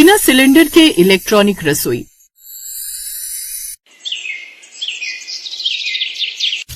बिना सिलेंडर के इलेक्ट्रॉनिक रसोई।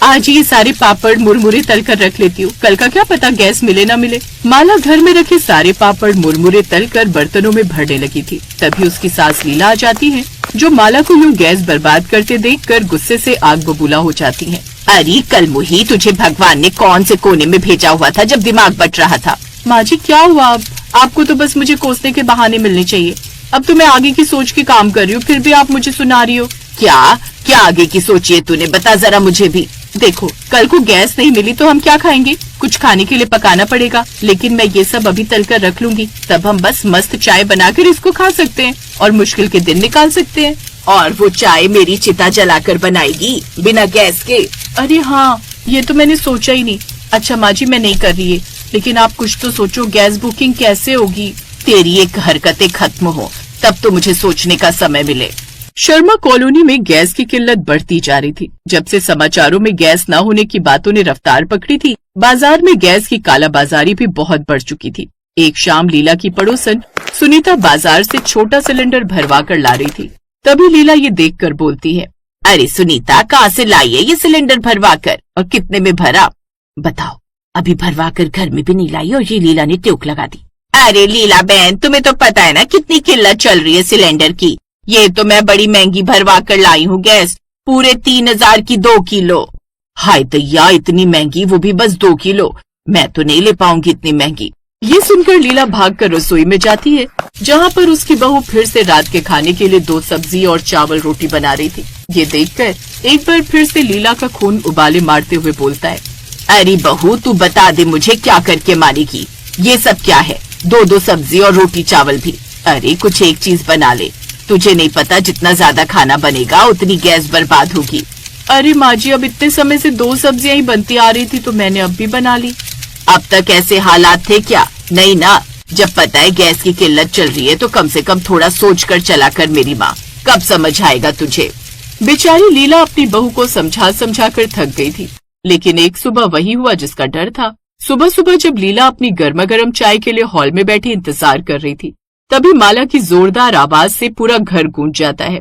आज ये सारे पापड़ मुरमुरे तल कर रख लेती हूँ, कल का क्या पता गैस मिले ना मिले। माला घर में रखे सारे पापड़ मुरमुरे तल कर बर्तनों में भरने लगी थी। तभी उसकी सास लीला आ जाती है, जो माला को यूँ गैस बर्बाद करते देखकर गुस्से से आग बबूला हो जाती है। अरे कल मुही, तुझे भगवान ने कौन से कोने में भेजा हुआ था जब दिमाग बट रहा था? माँ जी क्या हुआ अब? आपको तो बस मुझे कोसने के बहाने मिलने चाहिए। अब तो मैं आगे की सोच के काम कर रही हूँ, फिर भी आप मुझे सुना रही हो। क्या क्या आगे की सोची है तूने? बता जरा मुझे भी। देखो, कल को गैस नहीं मिली तो हम क्या खाएंगे? कुछ खाने के लिए पकाना पड़ेगा, लेकिन मैं ये सब अभी तल कर रख लूंगी, तब हम बस मस्त चाय बनाकर इसको खा सकते हैं और मुश्किल के दिन निकाल सकते हैं। और वो चाय मेरी चिता जलाकर बनाएगी बिना गैस के? अरे हाँ, ये तो मैंने सोचा ही नहीं। अच्छा माँ जी, मैं नहीं कर रही है, लेकिन आप कुछ तो सोचो, गैस बुकिंग कैसे होगी? तेरी एक हरकतें खत्म हो तब तो मुझे सोचने का समय मिले। शर्मा कॉलोनी में गैस की किल्लत बढ़ती जा रही थी। जब से समाचारों में गैस न होने की बातों ने रफ्तार पकड़ी थी, बाजार में गैस की कालाबाजारी भी बहुत बढ़ चुकी थी। एक शाम लीला की पड़ोसन सुनीता बाजार से छोटा सिलेंडर भरवा कर ला रही थी। तभी लीला ये देखकर बोलती है, अरे सुनीता, कहाँ से लाई है ये सिलेंडर भरवा कर, और कितने में भरा? बताओ, अभी भरवा कर घर में भी नहीं लाई और ये लीला ने ट्यूक लगा दी। अरे लीला बहन, तुम्हें तो पता है ना कितनी किल्लत चल रही है सिलेंडर की। ये तो मैं बड़ी महंगी भरवा कर लाई हूँ गैस, पूरे 3000 की 2 किलो। हाय दैया, इतनी महंगी, वो भी बस 2 किलो। मैं तो नहीं ले पाऊंगी इतनी महंगी। ये सुनकर लीला भागकर रसोई में जाती है, जहाँ पर उसकी बहू फिर से रात के खाने के लिए 2 सब्जी और चावल रोटी बना रही थी। ये देखकर एक बार फिर से लीला का खून उबाले मारते हुए बोलता है, अरे बहू, तू बता दे मुझे क्या करके मारेगी? ये सब क्या है? 2 सब्जी और रोटी चावल भी। अरे कुछ एक चीज बना ले। तुझे नहीं पता जितना ज्यादा खाना बनेगा उतनी गैस बर्बाद होगी। अरे माँ जी, अब इतने समय से 2 सब्जियां ही बनती आ रही थी तो मैंने अब भी बना ली। अब तक ऐसे हालात थे क्या? नहीं ना। जब पता है गैस की किल्लत चल रही है तो कम से कम थोड़ा सोच कर चला कर मेरी माँ। कब समझ आएगा तुझे? बेचारी लीला अपनी बहू को समझा समझा कर थक गई थी, लेकिन एक सुबह वही हुआ जिसका डर था। सुबह सुबह जब लीला अपनी गर्मा गर्म चाय के लिए हॉल में बैठी इंतजार कर रही थी, तभी माला की जोरदार आवाज से पूरा घर गूंज जाता है,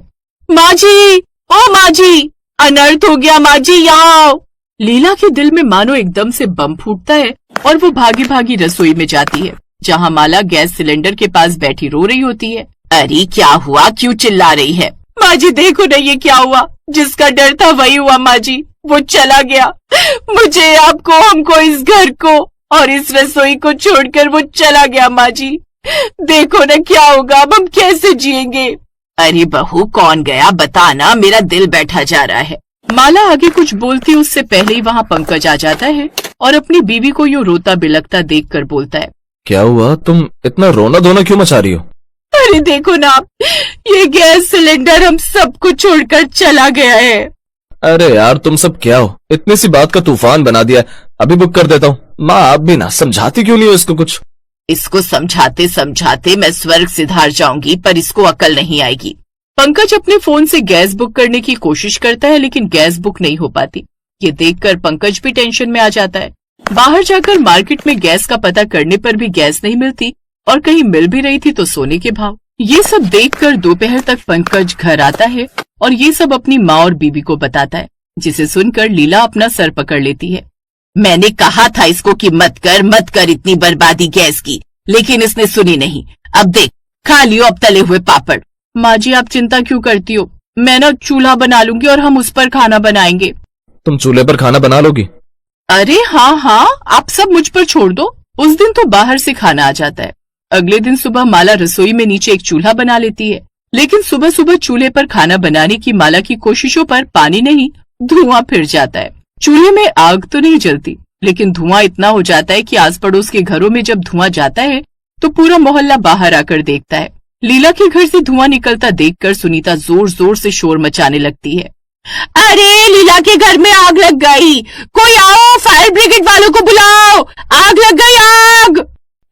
माँ जी, ओ माँ जी, अनर्थ हो गया, माँ जी यहाँ आओ। लीला के दिल में मानो एकदम से बम फूटता है और वो भागी भागी रसोई में जाती है, जहाँ माला गैस सिलेंडर के पास बैठी रो रही होती है। अरे क्या हुआ, क्यों चिल्ला रही है? माँ जी देखो ना, ये क्या हुआ? जिसका डर था वही हुआ माँ जी, वो चला गया। मुझे, आपको, हमको, इस घर को और इस रसोई को छोड़कर वो चला गया माँ जी। देखो ना क्या होगा, अब हम कैसे जिएंगे? अरे बहू, कौन गया बताना, मेरा दिल बैठा जा रहा है। माला आगे कुछ बोलती उससे पहले ही वहाँ पंकज आ जाता है और अपनी बीवी को यूँ रोता बिलखता देखकर बोलता है, क्या हुआ? तुम इतना रोना धोना क्यों मचा रही हो? अरे देखो ना, ये गैस सिलेंडर हम सबको छोड़कर चला गया है। अरे यार, तुम सब क्या हो? इतनी सी बात का तूफान बना दिया। अभी बुक कर देता हूँ। माँ आप भी ना समझाती क्यों नहीं हो इसको कुछ? इसको समझाते समझाते मैं स्वर्ग सिधार जाऊंगी, पर इसको अकल नहीं आएगी। पंकज अपने फोन से गैस बुक करने की कोशिश करता है, लेकिन गैस बुक नहीं हो पाती। ये देखकर पंकज भी टेंशन में आ जाता है। बाहर जाकर मार्केट में गैस का पता करने पर भी गैस नहीं मिलती और कहीं मिल भी रही थी तो सोने के भाव। ये सब देखकर दोपहर तक पंकज घर आता है और ये सब अपनी माँ और बीबी को बताता है, जिसे सुनकर लीला अपना सर पकड़ लेती है। मैंने कहा था इसको कि मत कर इतनी बर्बादी गैस की, लेकिन इसने सुनी नहीं। अब देख, खा लियो अब तले हुए पापड़। माँ जी आप चिंता क्यों करती हो? मैं ना चूल्हा बना लूंगी और हम उस पर खाना बनाएंगे। तुम चूल्हे पर खाना बना लोगी? अरे हाँ, आप सब मुझ पर छोड़ दो। उस दिन तो बाहर से खाना आ जाता है। अगले दिन सुबह माला रसोई में नीचे एक चूल्हा बना लेती है, लेकिन सुबह सुबह चूल्हे पर खाना बनाने की माला की कोशिशों पर पानी नहीं, धुआं फिर जाता है। चूल्हे में आग तो नहीं जलती, लेकिन धुआं इतना हो जाता है कि आस पड़ोस के घरों में जब धुआं जाता है तो पूरा मोहल्ला बाहर आकर देखता है। लीला के घर से धुआं निकलता देखकर सुनीता जोर जोर से शोर मचाने लगती है। अरे लीला के घर में आग लग गई, कोई आओ, फायर ब्रिगेड वालों को बुलाओ, आग लग गई, आग।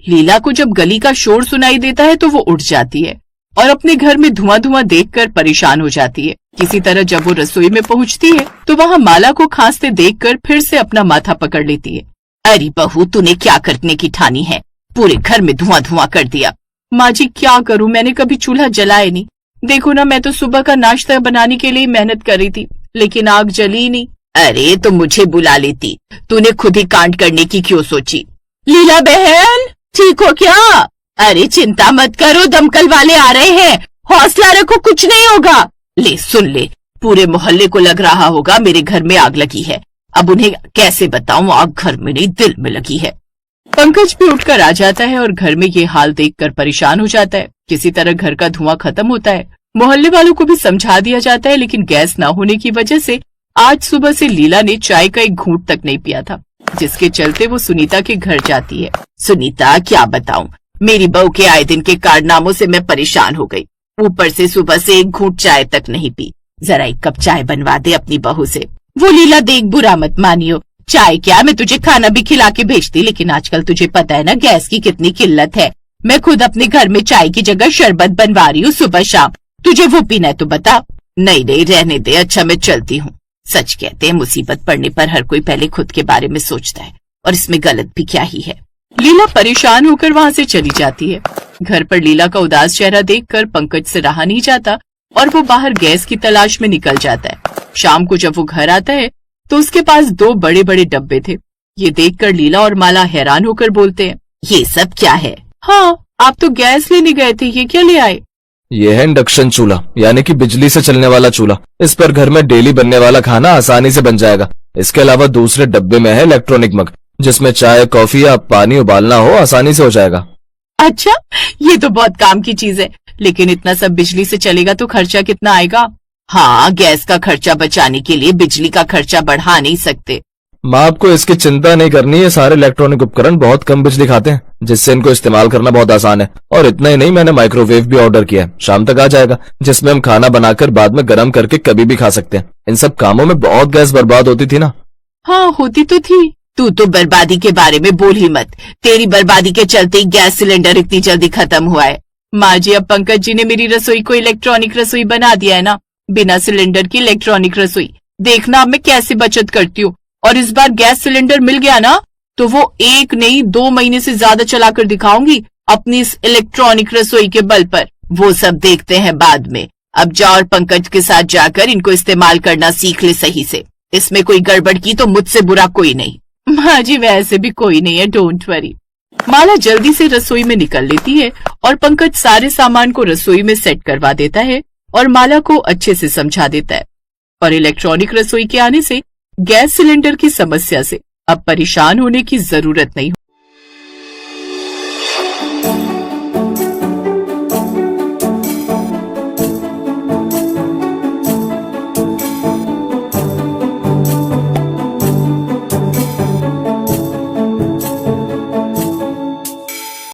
लीला को जब गली का शोर सुनाई देता है तो वो उठ जाती है और अपने घर में धुआं धुआं देखकर परेशान हो जाती है। किसी तरह जब वो रसोई में पहुंचती है तो वहाँ माला को खांसते देखकर फिर से अपना माथा पकड़ लेती है। अरे बहू, तूने क्या करने की ठानी है? पूरे घर में धुआं धुआं कर दिया। माँ जी क्या करूँ, मैंने कभी चूल्हा जलाया नहीं। देखो ना, मैं तो सुबह का नाश्ता बनाने के लिए मेहनत कर रही थी, लेकिन आग जली ही नहीं। अरे तो मुझे बुला लेती, तूने खुद ही कांड करने की क्यों सोची? लीला बहन, ठीक हो क्या? अरे चिंता मत करो, दमकल वाले आ रहे हैं, हौसला रखो, कुछ नहीं होगा। ले सुन ले, पूरे मोहल्ले को लग रहा होगा मेरे घर में आग लगी है। अब उन्हें कैसे बताऊं आग घर में नहीं दिल में लगी है। पंकज भी उठकर आ जाता है और घर में ये हाल देखकर परेशान हो जाता है। किसी तरह घर का धुआं खत्म होता है। मोहल्ले वालों को भी समझा दिया जाता है, लेकिन गैस न होने की वजह से आज सुबह से लीला ने चाय का एक घूंट तक नहीं पिया था, जिसके चलते वो सुनीता के घर जाती है। सुनीता क्या बताऊं, मेरी बहू के आए दिन के कारनामों से मैं परेशान हो गई। ऊपर से सुबह से एक घूंट चाय तक नहीं पी। जरा एक कप चाय बनवा दे अपनी बहू से। वो लीला देख, बुरा मत मानियो, चाय क्या, मैं तुझे खाना भी खिला के भेजती, लेकिन आजकल तुझे पता है ना गैस की कितनी किल्लत है। मैं खुद अपने घर में चाय की जगह शरबत बनवा रही हूँ सुबह शाम। तुझे वो पीना है तो बता। नहीं नहीं रहने दे, अच्छा मैं चलती हूँ। सच कहते हैं मुसीबत पड़ने पर हर कोई पहले खुद के बारे में सोचता है, और इसमें गलत भी क्या ही है। लीला परेशान होकर वहाँ से चली जाती है। घर पर लीला का उदास चेहरा देखकर पंकज से रहा नहीं जाता और वो बाहर गैस की तलाश में निकल जाता है। शाम को जब वो घर आता है तो उसके पास 2 बड़े बड़े डब्बे थे। ये देखकर लीला और माला हैरान होकर बोलते हैं, ये सब क्या है? हाँ, आप तो गैस लेने गए थे, ये क्या ले आए? यह है इंडक्शन चूल्हा, यानी कि बिजली से चलने वाला चूल्हा। इस पर घर में डेली बनने वाला खाना आसानी से बन जाएगा। इसके अलावा दूसरे डब्बे में है इलेक्ट्रॉनिक मग, जिसमें चाय, कॉफी या पानी उबालना हो आसानी से हो जाएगा। अच्छा, ये तो बहुत काम की चीज है, लेकिन इतना सब बिजली से चलेगा तो खर्चा कितना आएगा? हाँ, गैस का खर्चा बचाने के लिए बिजली का खर्चा बढ़ा नहीं सकते। माँ, आपको इसकी चिंता नहीं करनी है। सारे इलेक्ट्रॉनिक उपकरण बहुत कम बिजली खाते हैं, जिससे इनको इस्तेमाल करना बहुत आसान है। और इतना ही नहीं, मैंने माइक्रोवेव भी ऑर्डर किया है, शाम तक आ जाएगा, जिसमें हम खाना बनाकर बाद में गर्म करके कभी भी खा सकते हैं। इन सब कामों में बहुत गैस बर्बाद होती थी ना। हाँ, होती तो थी। तू तो बर्बादी के बारे में बोल ही मत। तेरी बर्बादी के चलते ही गैस सिलेंडर इतनी जल्दी खत्म हुआ है। माँ जी, अब पंकज जी ने मेरी रसोई को इलेक्ट्रॉनिक रसोई बना दिया है ना, बिना सिलेंडर की इलेक्ट्रॉनिक रसोई। देखना अब मैं कैसे बचत करती हूँ। और इस बार गैस सिलेंडर मिल गया ना, तो वो 1 नहीं 2 महीने से ज्यादा चलाकर दिखाऊंगी अपनी इस इलेक्ट्रॉनिक रसोई के बल पर। वो सब देखते हैं बाद में। अब जा और पंकज के साथ जाकर इनको इस्तेमाल करना सीख ले सही से। इसमें कोई गड़बड़ की तो मुझसे बुरा कोई नहीं। माँ जी, वैसे भी कोई नहीं है, डोंट वरी। माला जल्दी से रसोई में निकल लेती है और पंकज सारे सामान को रसोई में सेट करवा देता है और माला को अच्छे से समझा देता है। और इलेक्ट्रॉनिक रसोई के आने से गैस सिलेंडर की समस्या से अब परेशान होने की जरूरत नहीं